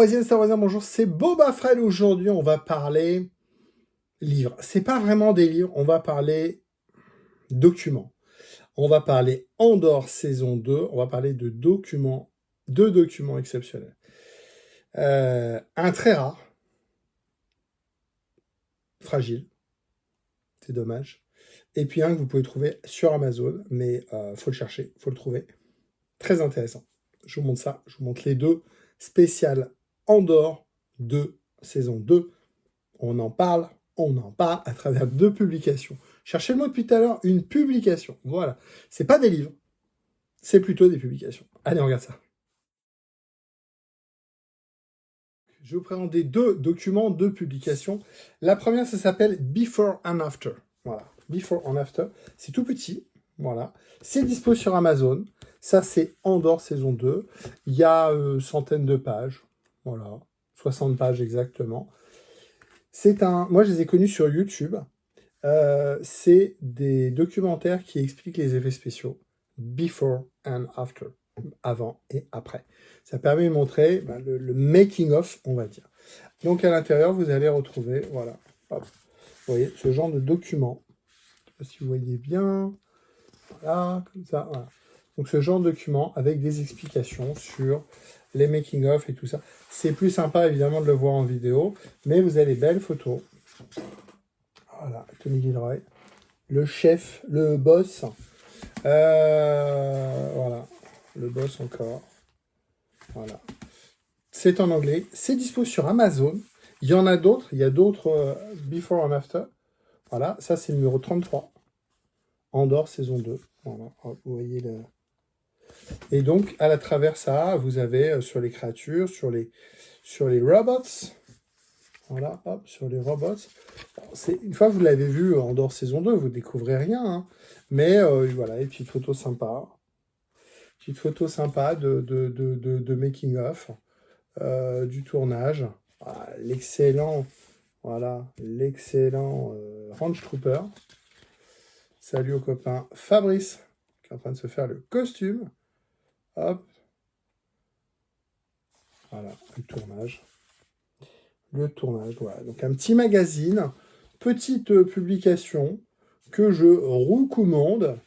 Star Wars, bonjour, c'est Boba Fred. Aujourd'hui, on va parler livres. C'est pas vraiment des livres, on va parler documents. On va parler Andor saison 2, on va parler de documents, deux documents exceptionnels. Un très rare, fragile, c'est dommage. Et puis un que vous pouvez trouver sur Amazon, mais faut le chercher, faut le trouver. Très intéressant. Je vous montre ça, je vous montre les deux spéciales Andor de saison 2. On en parle à travers deux publications. Cherchez le mot depuis tout à l'heure, une publication. Voilà. C'est pas des livres, c'est plutôt des publications. Allez, on regarde ça. Je vais vous présenter deux documents, deux publications. La première, ça s'appelle Before and After. Voilà. Before and After. C'est tout petit. Voilà. C'est dispo sur Amazon. Ça, c'est Andor saison 2. Il y a centaines de pages. Voilà. 60 pages exactement. Moi, je les ai connus sur YouTube. C'est des documentaires qui expliquent les effets spéciaux. Before and after. Avant et après. Ça permet de montrer le making-of, on va dire. Donc, à l'intérieur, vous allez retrouver, voilà, hop, vous voyez, ce genre de document. Je ne sais pas si vous voyez bien. Voilà, comme ça, voilà. Donc, ce genre de document avec des explications sur les making-of et tout ça. C'est plus sympa, évidemment, de le voir en vidéo, mais vous avez des belles photos. Voilà, Tony Gilroy, le chef, le boss. Voilà, le boss encore. Voilà. C'est en anglais. C'est dispo sur Amazon. Il y en a d'autres. Il y a d'autres Before and After. Voilà, ça c'est le numéro 33. Andor saison 2. Voilà, vous voyez le... Et donc, à la travers ça, vous avez sur les créatures, sur les robots. Voilà, hop, sur les robots. Une fois que vous l'avez vu Andor saison 2, vous ne découvrez rien. Hein. Mais voilà, une petite photo sympa. Petite photo sympa de making-of, du tournage. Voilà, l'excellent Range Trooper. Salut au copain Fabrice, qui est en train de se faire le costume. Hop. Voilà, le tournage. Voilà. Donc un petit magazine, petite publication que je recommande.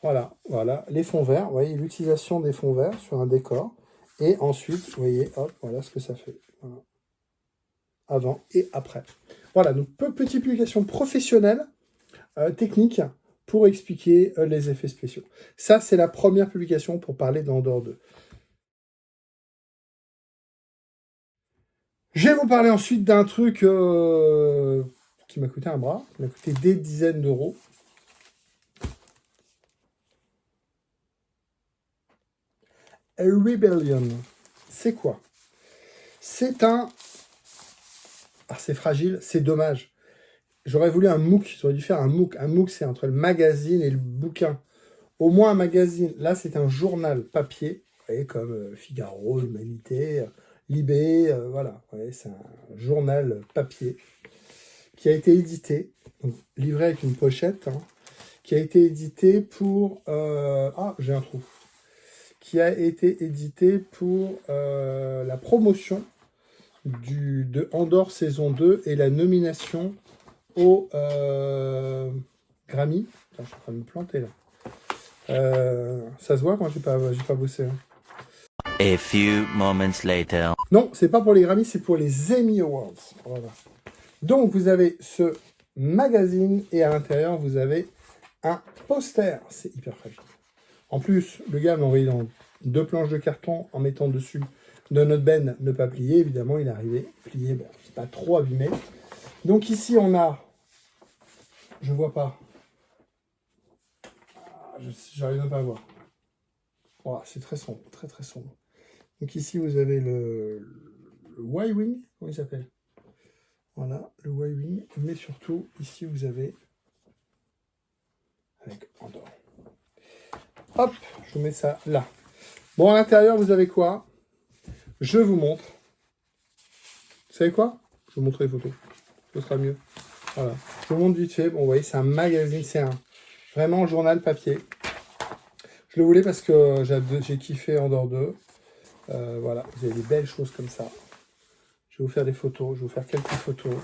Voilà, les fonds verts. Vous voyez l'utilisation des fonds verts sur un décor. Et ensuite, vous voyez, hop, voilà ce que ça fait. Voilà. Avant et après. Voilà, donc petite publication professionnelle, technique, pour expliquer les effets spéciaux. Ça, c'est la première publication pour parler d'Andor 2. Je vais vous parler ensuite d'un truc qui m'a coûté un bras, qui m'a coûté des dizaines d'euros. A Rebellion. C'est quoi? C'est un... Ah, c'est fragile, c'est dommage. J'aurais voulu un MOOC, j'aurais dû faire un MOOC. Un MOOC, c'est entre le magazine et le bouquin. Au moins un magazine. Là, c'est un journal papier, vous voyez, comme Figaro, l'Humanité, Libé, voilà. Vous voyez, c'est un journal papier qui a été édité, donc livré avec une pochette, hein, qui a été édité pour... Ah, j'ai un trou. Qui a été édité pour la promotion de Andor saison 2 et la nomination au Grammy. Attends, je suis en train de me planter là. Ça se voit quand j'ai pas bossé. Hein. A few moments later. Non, c'est pas pour les Grammy, c'est pour les Emmy Awards. Voilà. Donc vous avez ce magazine et à l'intérieur vous avez un poster. C'est hyper fragile. En plus, le gars m'a envoyé dans 2 planches de carton en mettant dessus de notre benne ne pas plier. Évidemment, il est arrivé plié. Bon, c'est pas trop abîmé. Donc ici, on a... Je vois pas. J'arrive même pas à voir. Wow, c'est très sombre, très très sombre. Donc ici, vous avez le Y-Wing. Comment il s'appelle? Voilà, le Y-Wing. Mais surtout, ici, vous avez... Avec Andor. Hop, je vous mets ça là. Bon, à l'intérieur, vous avez quoi? Je vous montre. Vous savez quoi? Je vous montrer les photos. Ce sera mieux. Voilà. Je vous montre vite fait. Bon, vous voyez, c'est un magazine, c'est vraiment un journal papier. Je le voulais parce que j'ai kiffé Andor 2. Voilà, vous avez des belles choses comme ça. Je vais vous faire des photos, je vais vous faire quelques photos.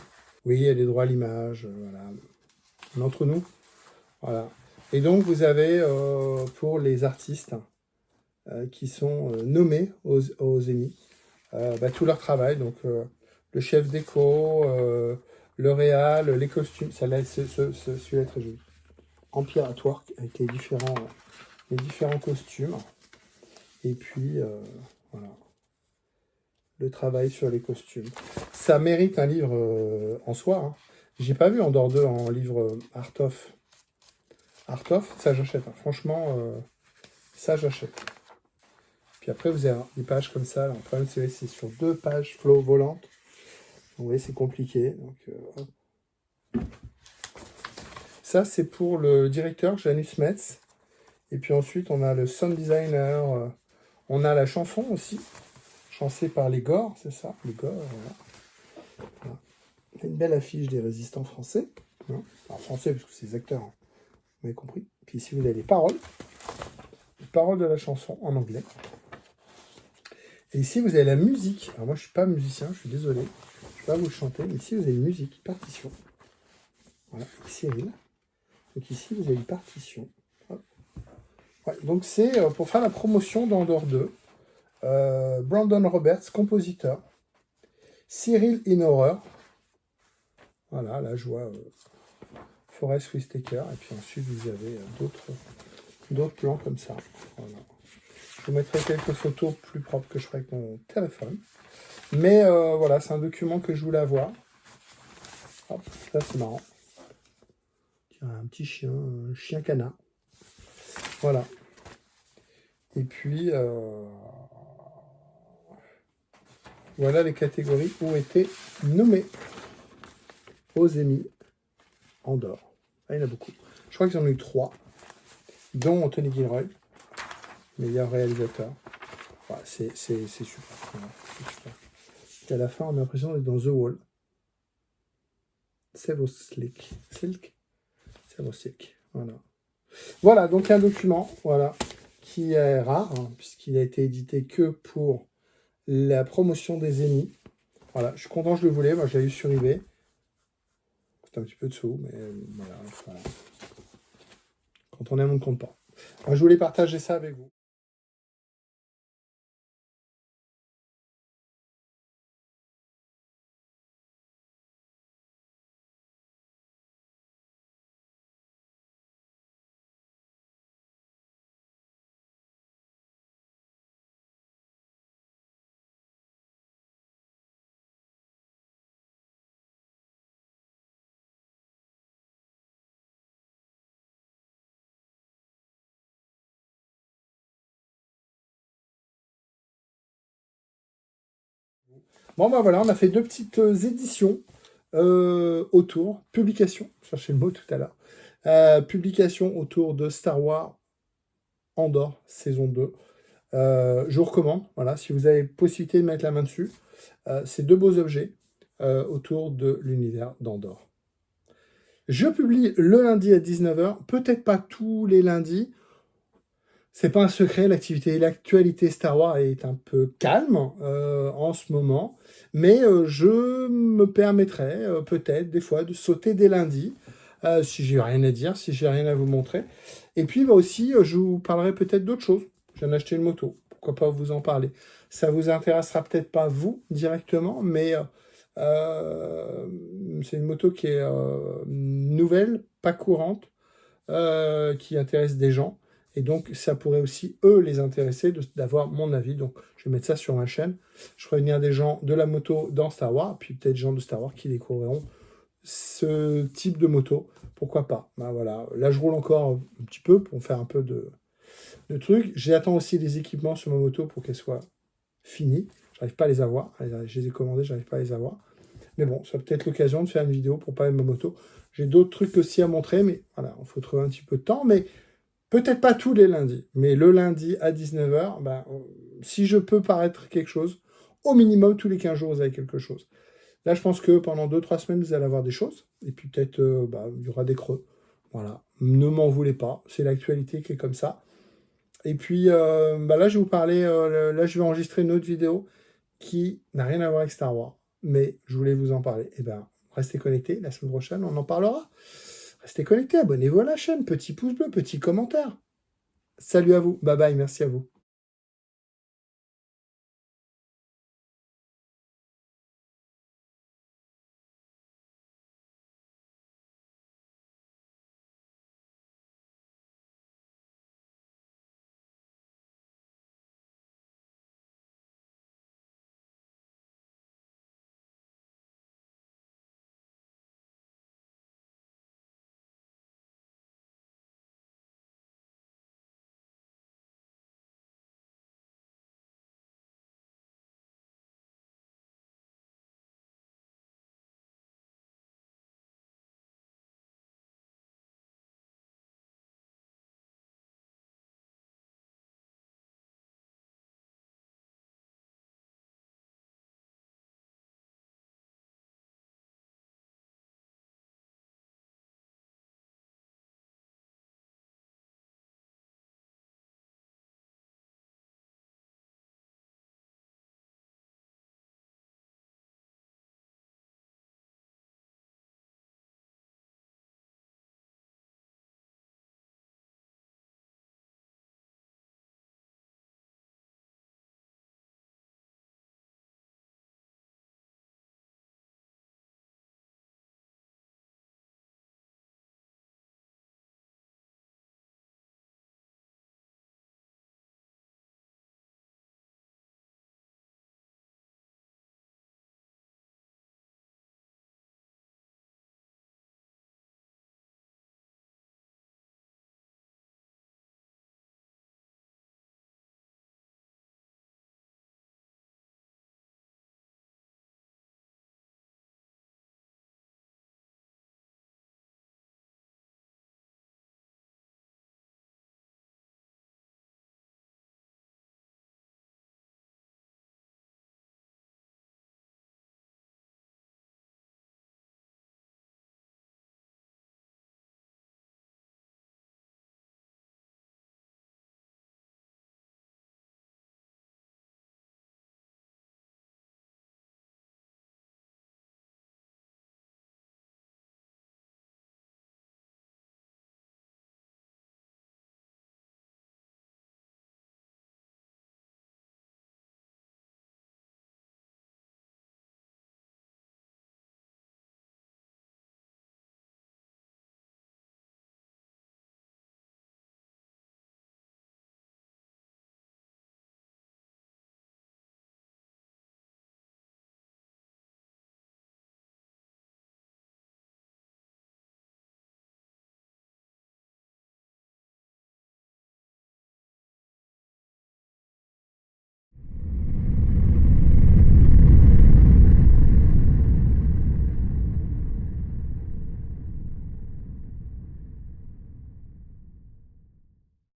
Oui, il y a des droits à l'image, voilà. Entre nous, voilà. Et donc, vous avez, pour les artistes qui sont nommés aux Emmy, tout leur travail. Donc, le chef déco, le réal, les costumes. Celui-là est très joli. Empire at Work, avec les différents costumes. Et puis, voilà. Le travail sur les costumes. Ça mérite un livre en soi. Hein. J'ai pas vu Andorre 2 en livre Art of. Art of, ça j'achète. Hein. Franchement, ça j'achète. Puis après, vous avez des pages comme ça. Là. Le problème, c'est sur 2 pages flow volantes. Vous voyez, c'est compliqué. Donc, ça, c'est pour le directeur, Janus Metz. Et puis ensuite, on a le sound designer. On a la chanson aussi. Chancée par les Gors, c'est ça, les Gors, voilà. Voilà. Une belle affiche des résistants français. Hein. Alors, français, parce que c'est des acteurs. Hein. Vous avez compris. Puis ici, vous avez les paroles de la chanson en anglais. Et ici, vous avez la musique. Alors moi, je ne suis pas musicien, je suis désolé. Je ne vais pas vous le chanter. Mais ici, vous avez une musique, partition. Voilà, Cyril. Donc ici, vous avez une partition. Ouais, donc c'est pour faire la promotion d'Andorre 2. Brandon Roberts, compositeur. Cyril in Horror. Voilà, là, je vois Forest Whitaker. Et puis ensuite, vous avez d'autres plans comme ça. Voilà. Je vous mettrai quelques photos plus propres que je ferai avec mon téléphone. Mais voilà, c'est un document que je voulais avoir. Hop, ça c'est marrant. Un petit chien, un chien canard. Voilà. Et puis, voilà les catégories où étaient nommés aux Emmy Andorre. Ah, il y en a beaucoup. Je crois qu'ils en ont eu 3, dont Tony Gilroy, meilleur réalisateur. Voilà, c'est super. Voilà, c'est super. Et à la fin, on a l'impression d'être dans The Wall. Save Silk. Save Silk. Voilà. Voilà, donc un document, voilà, qui est rare, hein, puisqu'il a été édité que pour la promotion des Emmy. Voilà, je suis content, je le voulais. Moi, je l'ai eu sur eBay. C'est un petit peu de sous, mais voilà, voilà. Quand on aime, on ne compte pas. Moi, je voulais partager ça avec vous. Bon, ben voilà, on a fait 2 petites éditions autour, publication, je cherchais le mot tout à l'heure, publication autour de Star Wars Andorre, saison 2. Je vous recommande, voilà, si vous avez possibilité de mettre la main dessus, c'est 2 beaux objets autour de l'univers d'Andorre. Je publie le lundi à 19h, peut-être pas tous les lundis. C'est pas un secret, l'actualité Star Wars est un peu calme en ce moment, mais je me permettrai peut-être des fois de sauter des lundis, si j'ai rien à dire, si j'ai rien à vous montrer. Et puis aussi, je vous parlerai peut-être d'autres choses. Je viens d'acheter une moto, pourquoi pas vous en parler. Ça vous intéressera peut-être pas vous directement, mais c'est une moto qui est nouvelle, pas courante, qui intéresse des gens. Et donc, ça pourrait aussi, eux, les intéresser d'avoir mon avis. Donc, je vais mettre ça sur ma chaîne. Je ferai venir des gens de la moto dans Star Wars, puis peut-être des gens de Star Wars qui découvriront ce type de moto. Pourquoi pas? Ben voilà. Là, je roule encore un petit peu pour faire un peu de trucs. J'attends aussi des équipements sur ma moto pour qu'elle soit finie. J'arrive pas à les avoir. Je les ai commandés, j'arrive pas à les avoir. Mais bon, ça peut être l'occasion de faire une vidéo pour parler de ma moto. J'ai d'autres trucs aussi à montrer, mais voilà, il faut trouver un petit peu de temps. Mais peut-être pas tous les lundis, mais le lundi à 19h, si je peux paraître quelque chose, au minimum tous les 15 jours, vous avez quelque chose. Là, je pense que pendant 2-3 semaines, vous allez avoir des choses. Et puis peut-être, il y aura des creux. Voilà, ne m'en voulez pas. C'est l'actualité qui est comme ça. Et puis, là, je vais vous parler, là, je vais enregistrer une autre vidéo qui n'a rien à voir avec Star Wars. mais je voulais vous en parler. Eh ben, restez connectés, la semaine prochaine, on en parlera. Restez connectés, abonnez-vous à la chaîne, petit pouce bleu, petit commentaire. Salut à vous, bye bye, merci à vous.